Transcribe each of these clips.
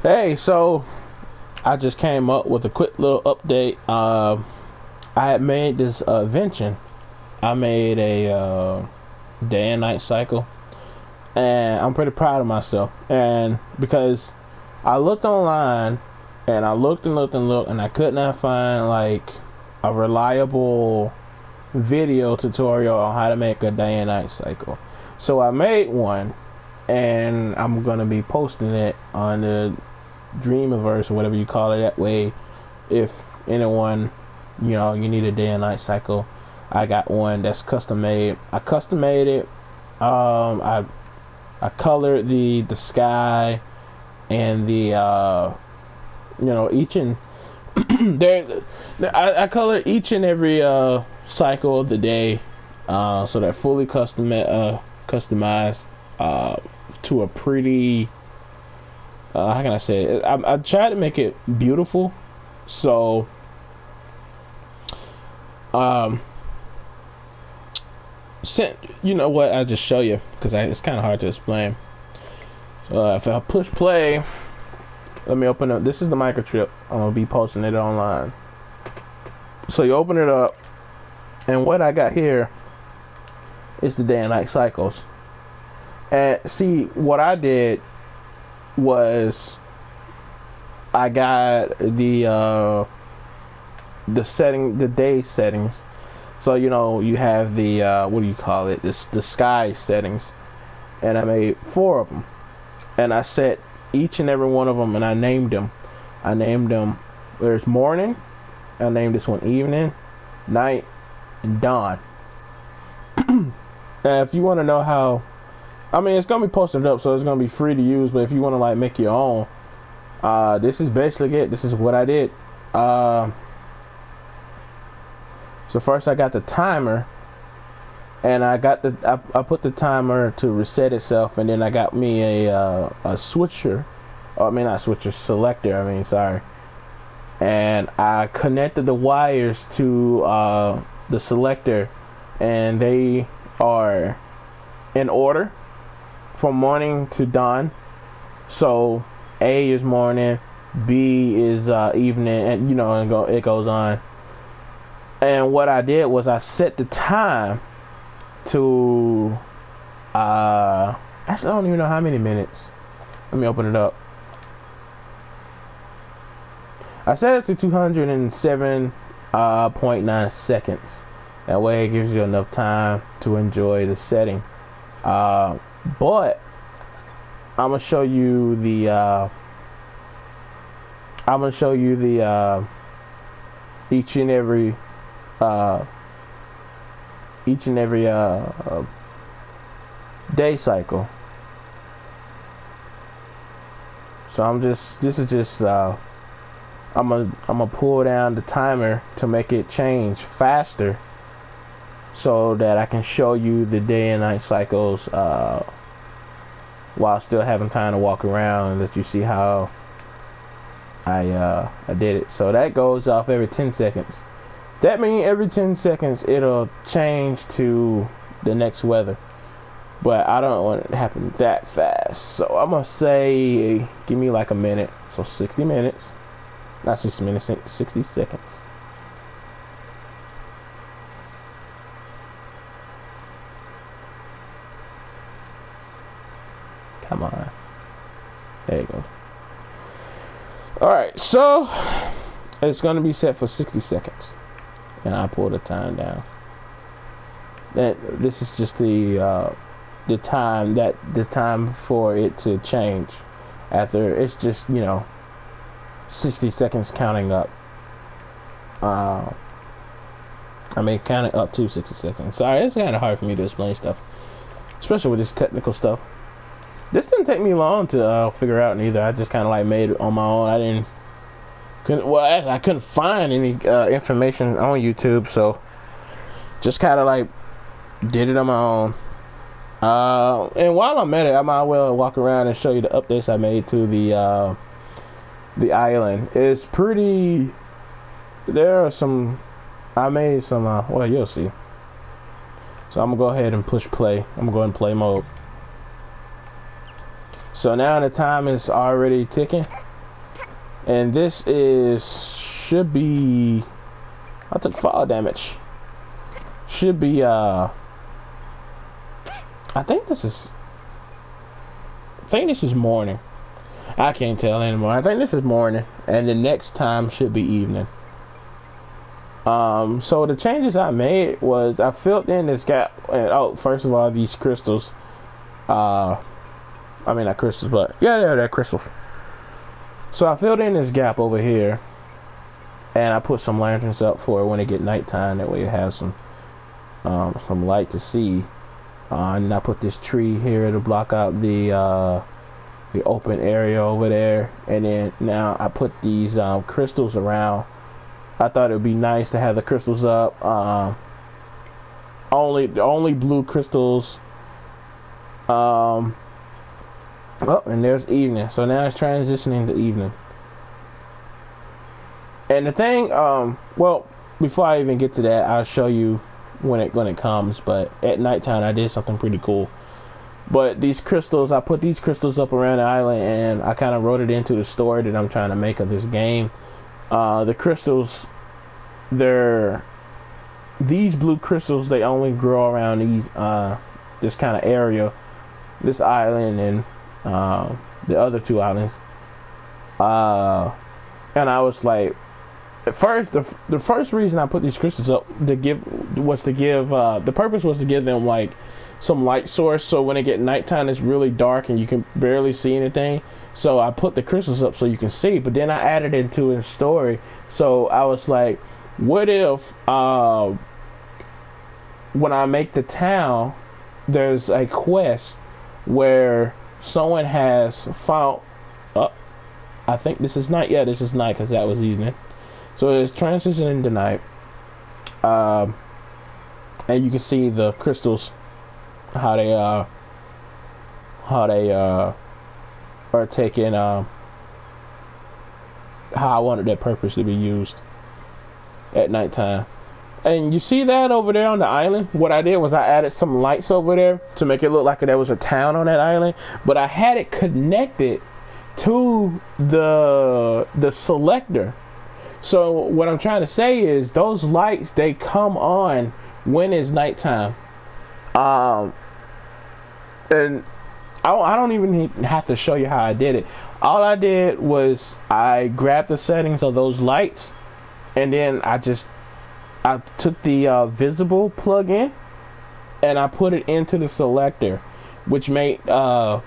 Hey, so I just came up with a quick little update. I had made this invention. I made a day and night cycle, and I'm pretty proud of myself. And because I looked online, and I looked and looked and looked, and I could not find like a reliable video tutorial on how to make a day and night cycle. So I made one, and I'm gonna be posting it on the Dreamiverse or whatever you call it. That way, if anyone, you need a day and night cycle, I got one that's custom made. I custom made it. I colored the sky and the each and there. I colored each and every cycle of the day, so they're fully customized to a pretty. How can I say it? I tried to make it beautiful, so you know what? I'll just show you because it's kind of hard to explain. If I push play, let me open up. This is the microchip. I'm gonna be posting it online. So you open it up, and what I got here is the day and night cycles. And see, what I did was I got the day settings. So you have the what do you call it? The sky settings, and I made 4 of them, and I set each and every one of them, and I named them. There's morning. I named this one evening, night, and dawn. And if you want to know how, it's gonna be posted up, so it's gonna be free to use. But if you want to like make your own, this is basically it. This is what I did. So first I got the timer, and I put the timer to reset itself, and then I got me a switcher. Not switcher, selector. Sorry. And I connected the wires to the selector, and they are in order from morning to dawn. So A is morning, B is evening, and it goes on. And what I did was I set the time to actually I don't even know how many minutes. Let me open it up. I set it to 207.9 seconds. That way it gives you enough time to enjoy the setting. But I'm gonna show you the each and every day cycle. So I'm gonna pull down the timer to make it change faster, so that I can show you the day and night cycles while still having time to walk around, and let you see how I did it. So that goes off every 10 seconds. That means every 10 seconds it'll change to the next weather. But I don't want it to happen that fast. So I'm going to say, give me like a minute. So 60 minutes. Not 60 minutes, 60 seconds. Come on. There you go. Alright, so it's going to be set for 60 seconds. And I pull the time down. This is just the time for it to change. After it's just 60 seconds counting up. Counting up to 60 seconds. Sorry, it's kind of hard for me to explain stuff, especially with this technical stuff. This didn't take me long to figure out neither. I just kind of like made it on my own. I couldn't find any information on YouTube, so just kind of like did it on my own. And while I'm at it, I might as well walk around and show you the updates I made to the island. It's pretty. There are some. I made some. Well, you'll see. So I'm gonna go ahead and push play. I'm gonna go in play mode. So now the time is already ticking. And this should be, I took fall damage. Should be I think this is morning. I can't tell anymore. I think this is morning, and the next time should be evening. So the changes I made was I filled in this gap. And, oh, first of all, these crystals. I mean, not crystals, but yeah, they're crystals. So I filled in this gap over here, and I put some lanterns up for when it get nighttime. That way it has some light to see. And I put this tree here to block out the open area over there. And then now I put these crystals around. I thought it would be nice to have the crystals up. Only blue crystals. Oh, and there's evening. So now it's transitioning to evening. And the thing, well, before I even get to that, I'll show you when it comes. But at nighttime, I did something pretty cool. But these crystals, I put these crystals up around the island, and I kind of wrote it into the story that I'm trying to make of this game. The crystals, these blue crystals, they only grow around this kind of area, this island and the other two islands. And I was like, at first, the first reason I put these crystals up the purpose was to give them like some light source, so when it get nighttime it's really dark and you can barely see anything. So I put the crystals up so you can see, but then I added it to a story. So I was like, what if when I make the town, there's a quest where someone has found, I think this is night. Yeah, this is night because that was evening. So it's transitioning to night. And you can see the crystals, how they are taking how I wanted that purpose to be used at nighttime. And you see that over there on the island? What I did was I added some lights over there to make it look like there was a town on that island, but I had it connected to the selector. So what I'm trying to say is those lights, they come on when it's nighttime. And I don't even have to show you how I did it. All I did was I grabbed the settings of those lights, and then I took the visible plug-in and I put it into the selector, which made the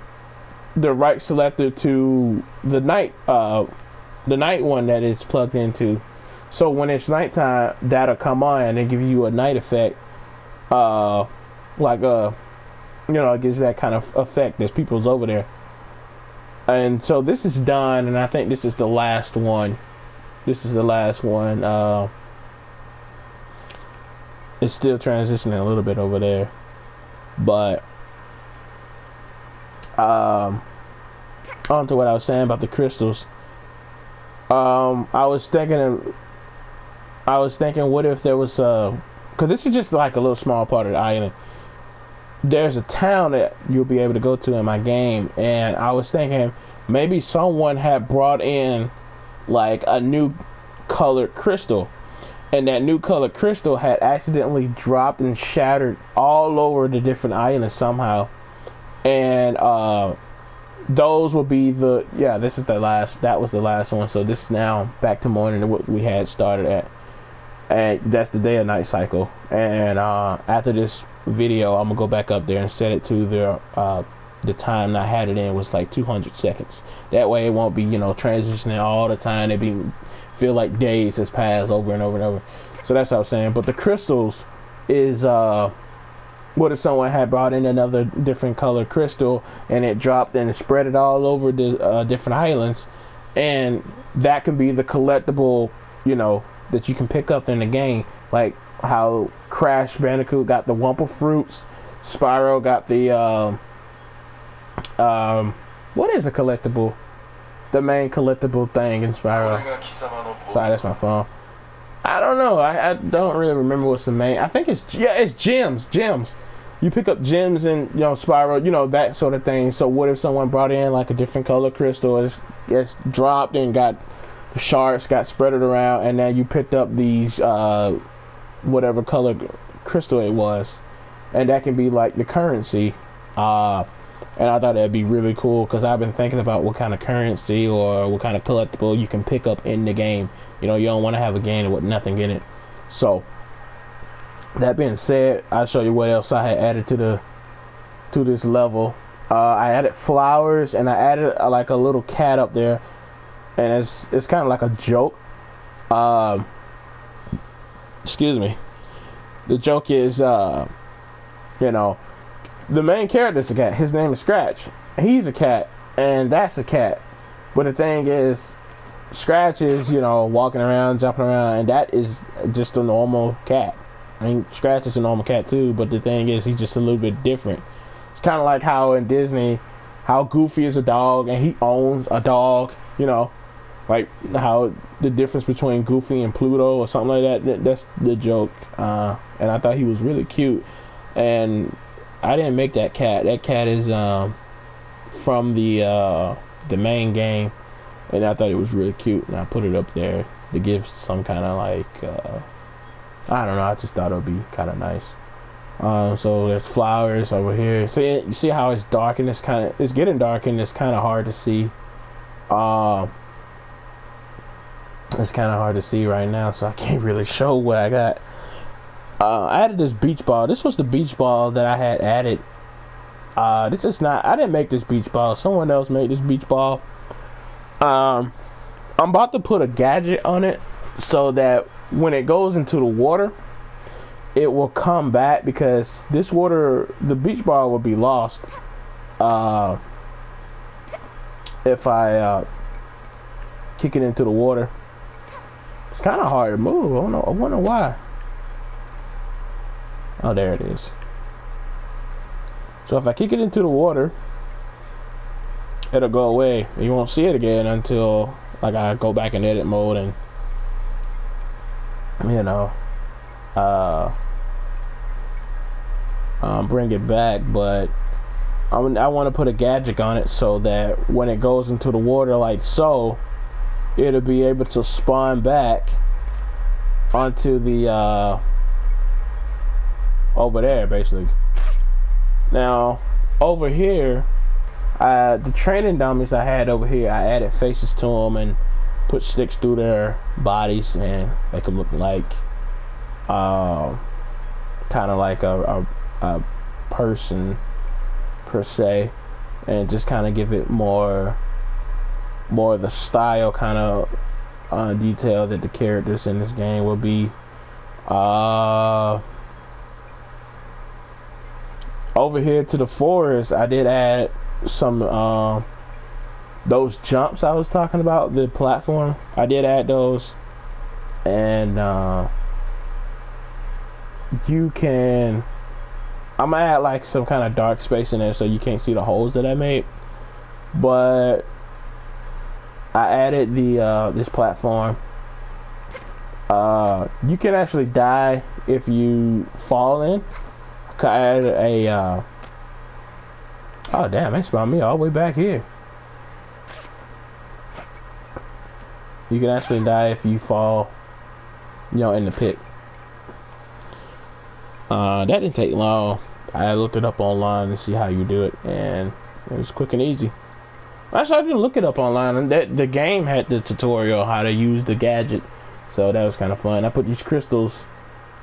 right selector to the night one that it's plugged into. So when it's nighttime, that'll come on and give you a night effect, it gives that kind of effect. There's people's over there. And so this is done, and I think this is the last one. It's still transitioning a little bit over there, but on to what I was saying about the crystals. I was thinking, what if there was because this is just like a little small part of the island. There's a town that you'll be able to go to in my game, and I was thinking maybe someone had brought in like a new colored crystal, and that new colored crystal had accidentally dropped and shattered all over the different islands somehow. And those will be that was the last one. So this is now back to morning what we had started at, and that's the day and night cycle. And after this video, I'm gonna go back up there and set it to the time I had it in was like 200 seconds. That way it won't be transitioning all the time. Feel like days has passed over and over and over. So that's what I was saying. But the crystals is what if someone had brought in another different color crystal and it dropped and it spread it all over the different islands, and that can be the collectible that you can pick up in the game, like how Crash Bandicoot got the Wumpa Fruits, Spyro got the what is the collectible? The main collectible thing in Spyro. Sorry, that's my phone. I don't know. I don't really remember what's the main. I think it's gems. Gems. You pick up gems in Spyro, that sort of thing. So what if someone brought in like a different color crystal? It's dropped and got shards got spread around, and then you picked up these whatever color crystal it was, and that can be like the currency. And I thought that'd be really cool because I've been thinking about what kind of currency or what kind of collectible you can pick up in the game. You know, you don't want to have a game with nothing in it. So that being said, I'll show you what else I had added to this level. I added flowers, and I added like a little cat up there, and it's kind of like a joke. Excuse me. The joke is, you know, the main character's a cat. His name is Scratch. He's a cat, and that's a cat. But the thing is, Scratch is, you know, walking around, jumping around, and that is just a normal cat. I mean, Scratch is a normal cat too, but the thing is, he's just a little bit different. It's kind of like how in Disney, how Goofy is a dog, and he owns a dog, you know. Like how the difference between Goofy and Pluto or something like that. That's the joke. And I thought he was really cute. And I didn't make that cat. That cat is from the main game, and I thought it was really cute, and I put it up there to give some kind of like I don't know. I just thought it would be kind of nice. So there's flowers over here. So you see how it's dark and it's getting dark and it's kind of hard to see. It's kind of hard to see right now, so I can't really show what I got. I added this beach ball. This was the beach ball that I had added. This is not, I didn't make this beach ball. Someone else made this beach ball. I'm about to put a gadget on it so that when it goes into the water, it will come back, because this water, the beach ball will be lost if I kick it into the water. It's kind of hard to move. I wonder why. Oh, there it is. So if I kick it into the water, it'll go away. You won't see it again until like I go back in edit mode and, you know, bring it back. But I want to put a gadget on it so that when it goes into the water like so, it'll be able to spawn back onto the over there, basically. Now over here, the training dummies I had over here, I added faces to them and put sticks through their bodies and make them look like kind of like a person per se, and just kind of give it more of the style kind of detail that the characters in this game will be. Over here to the forest, I did add some those jumps I was talking about, the platform. I did add those, and you can, I'm gonna add like some kind of dark space in there so you can't see the holes that I made, but I added the this platform. You can actually die if you fall in. I added a oh damn, they spawned me all the way back here. You can actually die if you fall, you know, in the pit. That didn't take long. I looked it up online to see how you do it, and it was quick and easy. Actually, I didn't look it up online, and the game had the tutorial how to use the gadget, so that was kind of fun. I put these crystals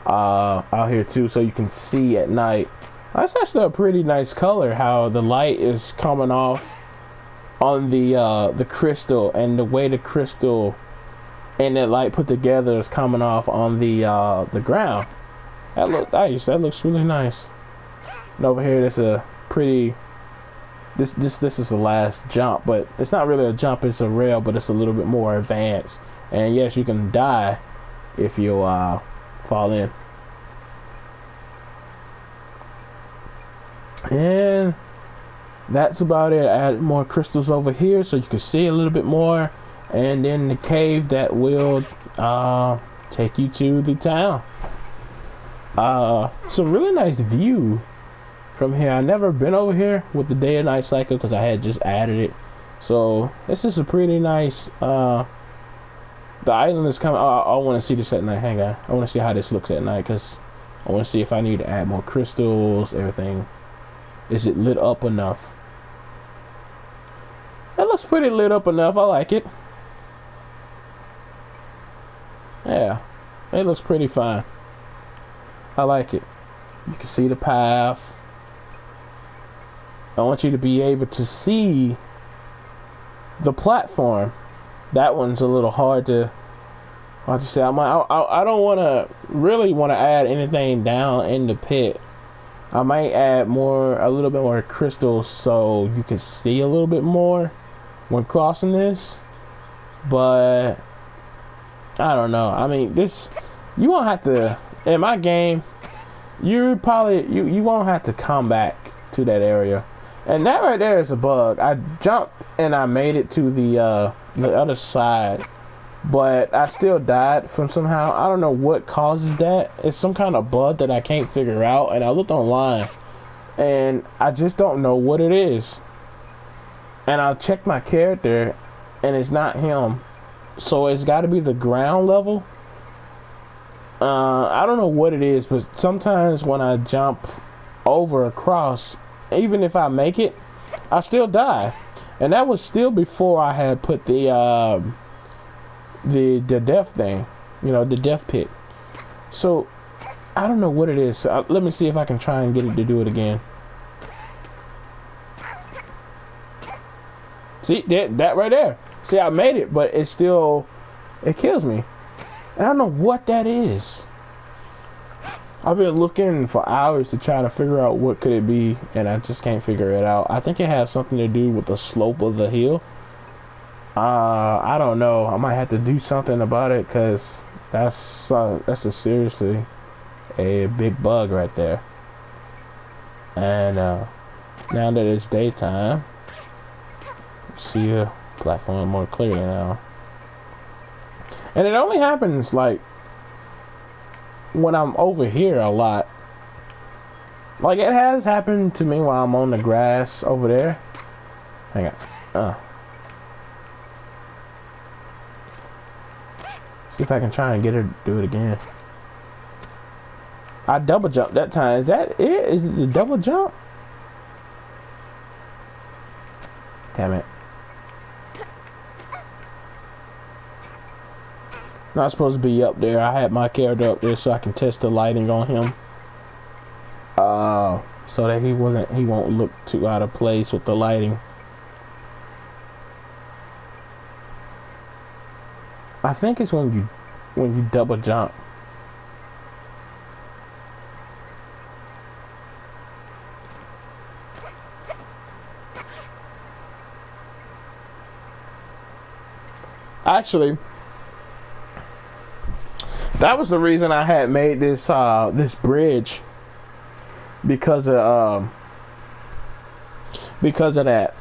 out here too, so you can see at night. That's actually a pretty nice color, how the light is coming off on the crystal, and the way the crystal and that light put together is coming off on the ground. That looks nice. That looks really nice. And over here, there's a pretty. This is the last jump, but it's not really a jump. It's a rail, but it's a little bit more advanced. And yes, you can die if you fall in. And that's about it. I added more crystals over here so you can see a little bit more, and then the cave that will take you to the town. It's a really nice view from here. I never been over here with the day and night cycle because I had just added it, so this is a pretty nice The island is coming. I want to see this at night. Hang on. I want to see how this looks at night because I want to see if I need to add more crystals. Everything. Is it lit up enough? It looks pretty lit up enough. I like it. Yeah, it looks pretty fine. I like it. You can see the path. I want you to be able to see the platform. That one's a little hard to say. I don't want to really want to add anything down in the pit. I might add a little bit more crystals so you can see a little bit more when crossing this. But I don't know. I mean, you won't have to. In my game, you won't have to come back to that area. And that right there is a bug. I jumped and I made it to the other side, but I still died from somehow. I don't know what causes that. It's some kind of bug that I can't figure out. And I looked online, and I just don't know what it is. And I checked my character, and it's not him. So it's got to be the ground level. I don't know what it is, but sometimes when I jump across, even if I make it, I still die. And that was still before I had put the death thing, the death pit. So I don't know what it is. So let me see if I can try and get it to do it again. See that right there. See, I made it, but it kills me. And I don't know what that is. I've been looking for hours to try to figure out what could it be, and I just can't figure it out. I think it has something to do with the slope of the hill. I don't know. I might have to do something about it because that's seriously a big bug right there. And now that it's daytime, see the platform more clearly now. And it only happens like when I'm over here a lot. Like it has happened to me while I'm on the grass over there. Hang on. See if I can try and get her to do it again. I double jumped that time. Is that it? Is it the double jump? Damn it. Not supposed to be up there. I had my character up there so I can test the lighting on him. So that he won't look too out of place with the lighting. I think it's when you double jump. Actually, that was the reason I had made this this bridge, because of that.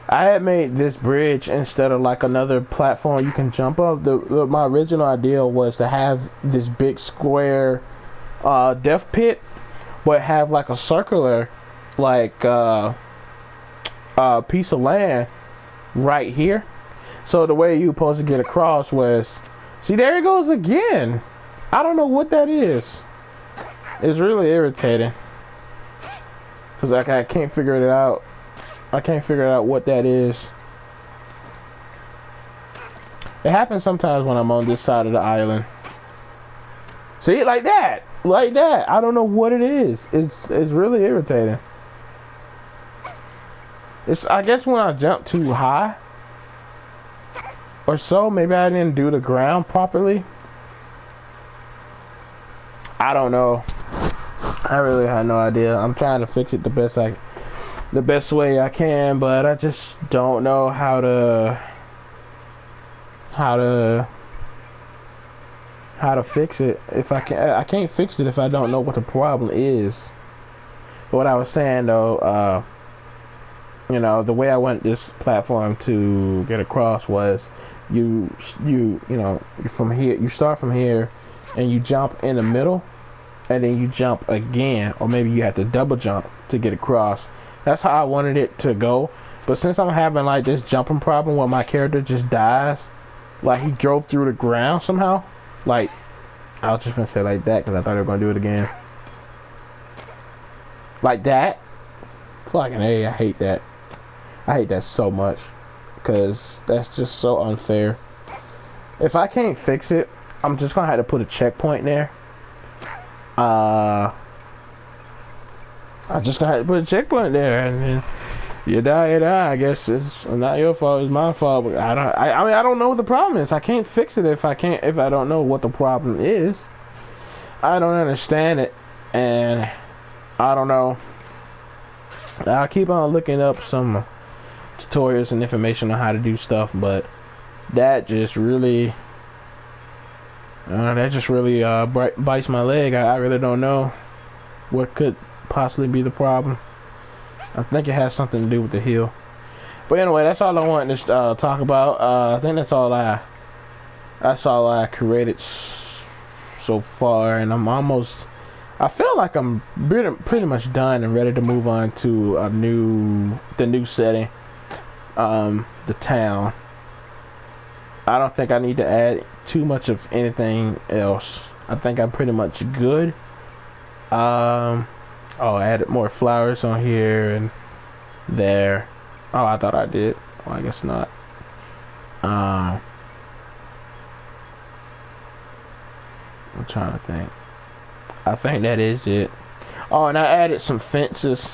I had made this bridge instead of like another platform you can jump off. My original idea was to have this big square death pit, but have like a circular piece of land right here. So the way you were supposed to get across was, see, there it goes again. I don't know what that is. It's really irritating because I can't figure it out. I can't figure out what that is. It happens sometimes when I'm on this side of the island. See, like that. I don't know what it is. It's really irritating. I guess when I jump too high or so, maybe I didn't do the ground properly. I don't know. I really have no idea. I'm trying to fix it the best way I can, but I just don't know how to fix it. I can't fix it if I don't know what the problem is. What I was saying though, the way I went this platform to get across was you from here, you start from here and you jump in the middle and then you jump again, or maybe you have to double jump to get across. That's how I wanted it to go, but since I'm having like this jumping problem where my character just dies Like he drove through the ground somehow. Like, I was just gonna say like that because I thought they were gonna do it again. Like that. Fucking A, I hate that. I hate that so much. Because that's just so unfair. If I can't fix it, I'm just gonna have to put a checkpoint there. I just gonna have to put a checkpoint there, and then you die, you die. I guess it's not your fault, it's my fault. But I mean, I don't know what the problem is. I can't fix it if I don't know what the problem is. I don't understand it, and I don't know. I'll keep on looking up some tutorials and information on how to do stuff, but that just really bites my leg. I really don't know what could possibly be the problem. I think it has something to do with the hill. But anyway, that's all I wanted to talk about. I think that's all I created so far, and I feel like I'm pretty much done and ready to move on to the new setting, the town. I don't think I need to add too much of anything else. I think I'm pretty much good. Oh, I added more flowers on here and there. Oh, I thought I did. Well, I guess not. I'm trying to think. I think that is it. Oh, and I added some fences.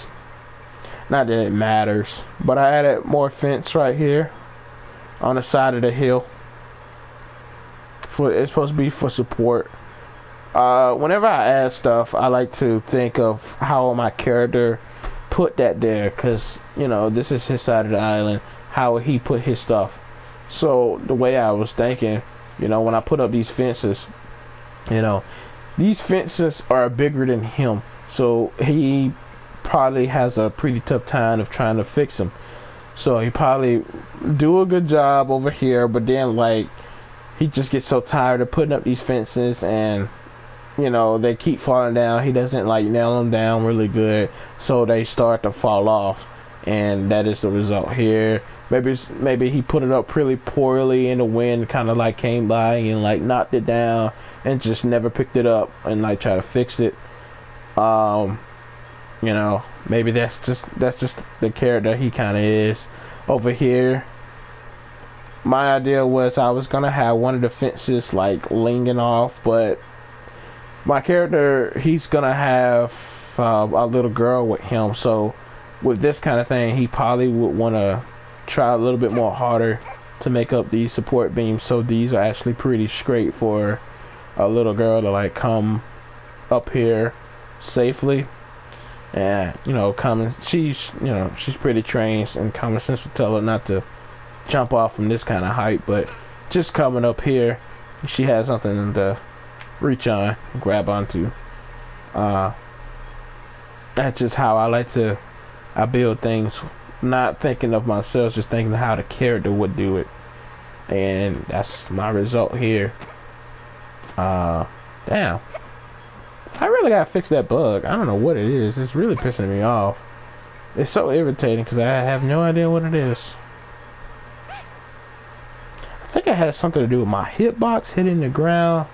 Not that it matters, but I added more fence right here on the side of the hill. It's supposed to be for support. Whenever I add stuff, I like to think of how my character put that there, because you know this is his side of the island. How he put his stuff. So the way I was thinking, you know, when I put up these fences, you know, these fences are bigger than him, so he probably has a pretty tough time of trying to fix them. So he probably do a good job over here, but then like he just gets so tired of putting up these fences, and you know they keep falling down. He doesn't like nail them down really good, so they start to fall off, and that is the result here. Maybe he put it up pretty poorly, and the wind kind of like came by and like knocked it down, and just never picked it up and like try to fix it. You know, maybe that's just the character he kind of is. Over here, my idea was I was gonna have one of the fences like leaning off, but my character, he's gonna have a little girl with him, so with this kind of thing he probably would want to try a little bit more harder to make up these support beams, so these are actually pretty straight for a little girl to like come up here safely. And you know, she's pretty trained, and common sense would tell her not to jump off from this kind of height, but just coming up here she has something to reach on, grab onto. That's just how I build things, not thinking of myself, just thinking of how the character would do it, and that's my result here. Damn, I really gotta fix that bug. I don't know what it is. It's really pissing me off. It's so irritating because I have no idea what it is. I think it has something to do with my hitbox hitting the ground.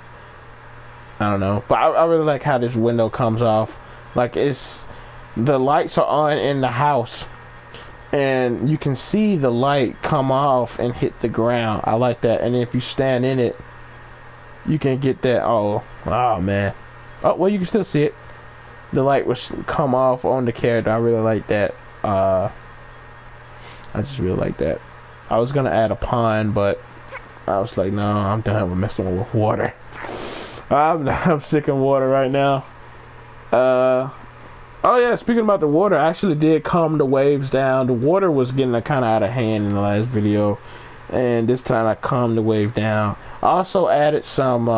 I don't know, but I really like how this window comes off. Like the lights are on in the house, and you can see the light come off and hit the ground. I like that. And if you stand in it, you can get that. Oh man. Oh well, you can still see it. The light was come off on the character. I really like that. I just really like that. I was gonna add a pond, but I was like, no, I'm done with messing with water. I'm sick of water right now. Oh yeah, speaking about the water, I actually did calm the waves down. The water was getting kind of out of hand in the last video, and this time I calmed the wave down. I also added some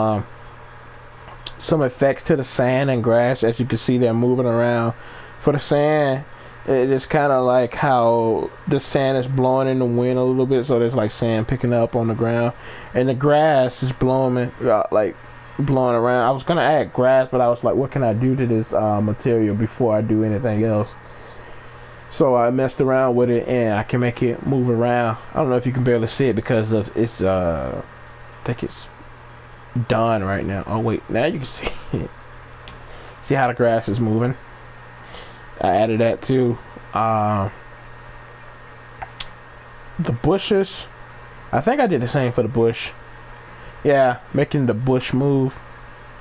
effects to the sand and grass. As you can see, they're moving around. For the sand, it is kind of like how the sand is blowing in the wind a little bit, so there's like sand picking up on the ground, and the grass is blowing around. I was gonna add grass, but I was like, what can I do to this material before I do anything else? So I messed around with it, and I can make it move around. I don't know if you can barely see it because of it's think it's done right now. Oh wait, now you can see it. See how the grass is moving. I added that too. The bushes, I think I did the same for the bush. Yeah, making the bush move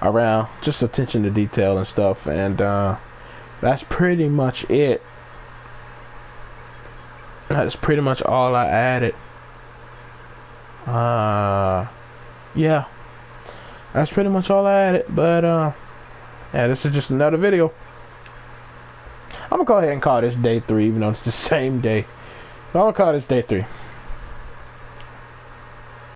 around, just attention to detail and stuff. And that's pretty much it. That's pretty much all I added. Yeah, that's pretty much all I added. But yeah, this is just another video. I'm gonna go ahead and call this day 3, even though it's the same day. But I'm gonna call this day 3.